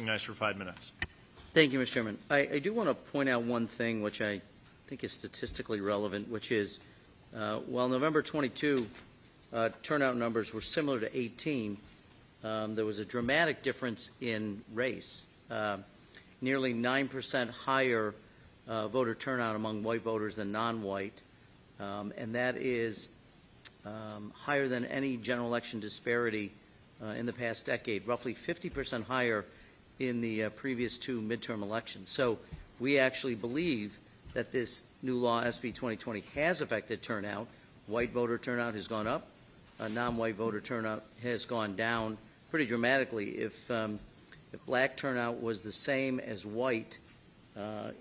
recognized for 5 minutes. Thank you, Mr. Chairman. I do want to point out one thing which I think is statistically relevant, which is while November 22 turnout numbers were similar to 18, there was a dramatic difference in race. Nearly 9% higher voter turnout among white voters than non-white, and that is higher than any general election disparity in the past decade, roughly 50% higher in the previous two midterm elections. So we actually believe that this new law, SB 2020, has affected turnout. White voter turnout has gone up. Non-white voter turnout has gone down pretty dramatically. If black turnout was the same as white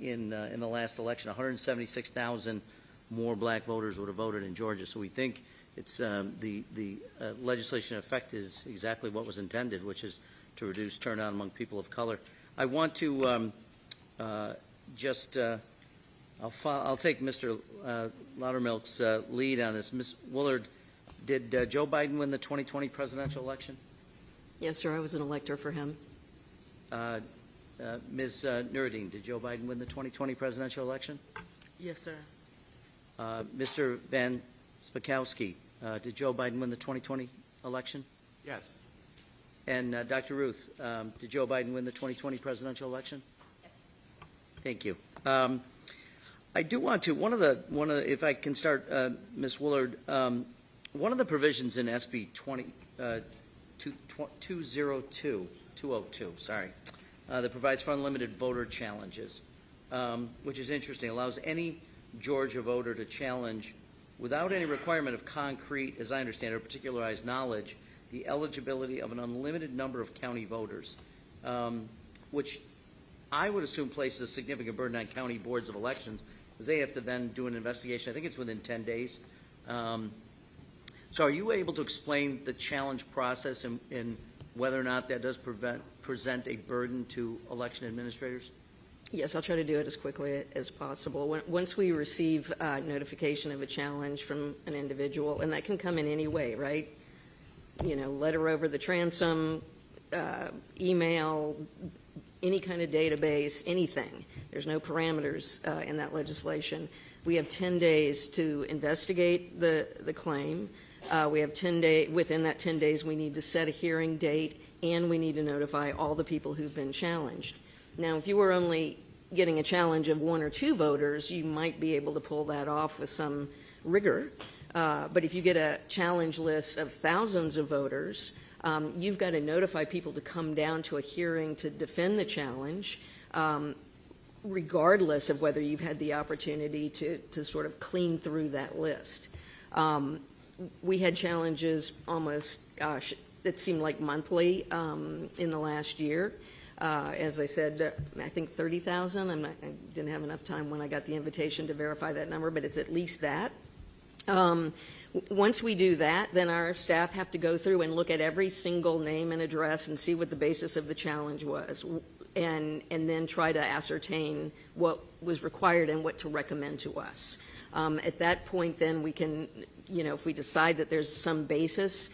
in the last election, 176,000 more black voters would have voted in Georgia. So we think it's the legislation effect is exactly what was intended, which is to reduce turnout among people of color. I want to I'll take Mr. Loudermilk's lead on this. Ms. Woolard, did Joe Biden win the 2020 presidential election? Yes, sir. I was an elector for him. Ms. Nuruddin, did Joe Biden win the 2020 presidential election? Yes, sir. Mr. Van Spakowski, did Joe Biden win the 2020 election? Yes. And Dr. Ruth, did Joe Biden win the 2020 presidential election? Yes. Thank you. I do want to if I can start, Ms. Woolard, one of the provisions in SB 202, that provides for unlimited voter challenges, which is interesting, allows any Georgia voter to challenge without any requirement of concrete, as I understand it, or particularized knowledge, the eligibility of an unlimited number of county voters, which I would assume places a significant burden on county boards of elections, because they have to then do an investigation. I think it's within 10 days. So are you able to explain the challenge process and whether or not that does present a burden to election administrators? Yes, I'll try to do it as quickly as possible. Once we receive notification of a challenge from an individual, and that can come in any way, right? You know, letter over the transom, email, any kind of database, anything. There's no parameters in that legislation. We have 10 days to investigate the claim. We have 10 days. Within that 10 days, we need to set a hearing date, and we need to notify all the people who've been challenged. Now, if you were only getting a challenge of one or two voters, you might be able to pull that off with some rigor. But if you get a challenge list of thousands of voters, you've got to notify people to come down to a hearing to defend the challenge, regardless of whether you've had the opportunity to sort of clean through that list. We had challenges almost, it seemed like monthly in the last year. As I said, I think 30,000. I didn't have enough time when I got the invitation to verify that number, but it's at least that. Once we do that, then our staff have to go through and look at every single name and address and see what the basis of the challenge was, and then try to ascertain what was required and what to recommend to us. At that point, then we can, if we decide that there's some basis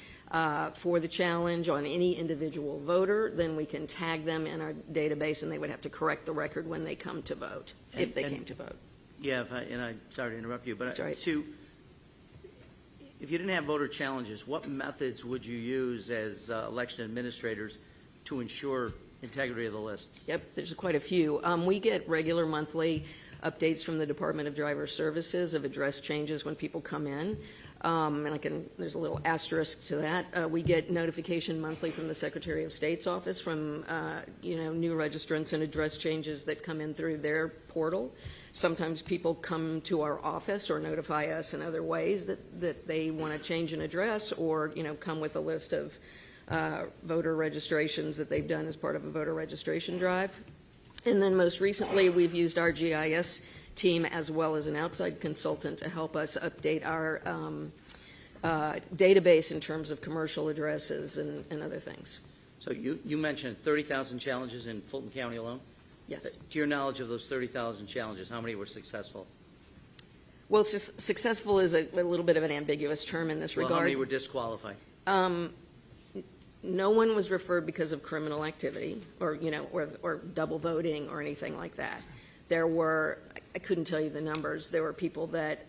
for the challenge on any individual voter, then we can tag them in our database, and they would have to correct the record when they come to vote, if they came to vote. Yeah, I'm sorry to interrupt you, but That's right. If you didn't have voter challenges, what methods would you use as election administrators to ensure integrity of the lists? Yep, There's quite a few. We get regular monthly updates from the Department of Driver Services of address changes when people come in. And there's a little asterisk to that. We get notification monthly from the Secretary of State's office from, new registrants and address changes that come in through their portal. Sometimes people come to our office or notify us in other ways that they want to change an address, or, come with a list of voter registrations that they've done as part of a voter registration drive. And then most recently, we've used our GIS team as well as an outside consultant to help us update our database in terms of commercial addresses and other things. So you mentioned 30,000 challenges in Fulton County alone? Yes. To your knowledge of those 30,000 challenges, how many were successful? Well, successful is a little bit of an ambiguous term in this regard. How many were disqualified? no one was referred because of criminal activity or, or double voting or anything like that. There were, I couldn't tell you the numbers, there were people that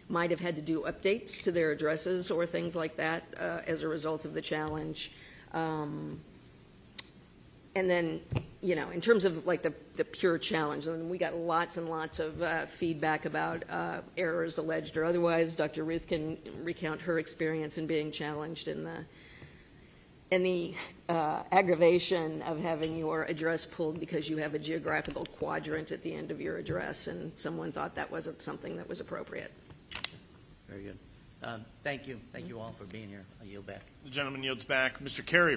might have had to do updates to their addresses or things like that as a result of the challenge. And then, in terms of like the pure challenge, and we got lots and lots of feedback about errors alleged or otherwise. Dr. Ruth can recount her experience in being challenged in the aggravation of having your address pulled because you have a geographical quadrant at the end of your address, and someone thought that wasn't something that was appropriate. Very good. Thank you. Thank you all for being here. I yield back. The gentleman yields back. Mr. Carey.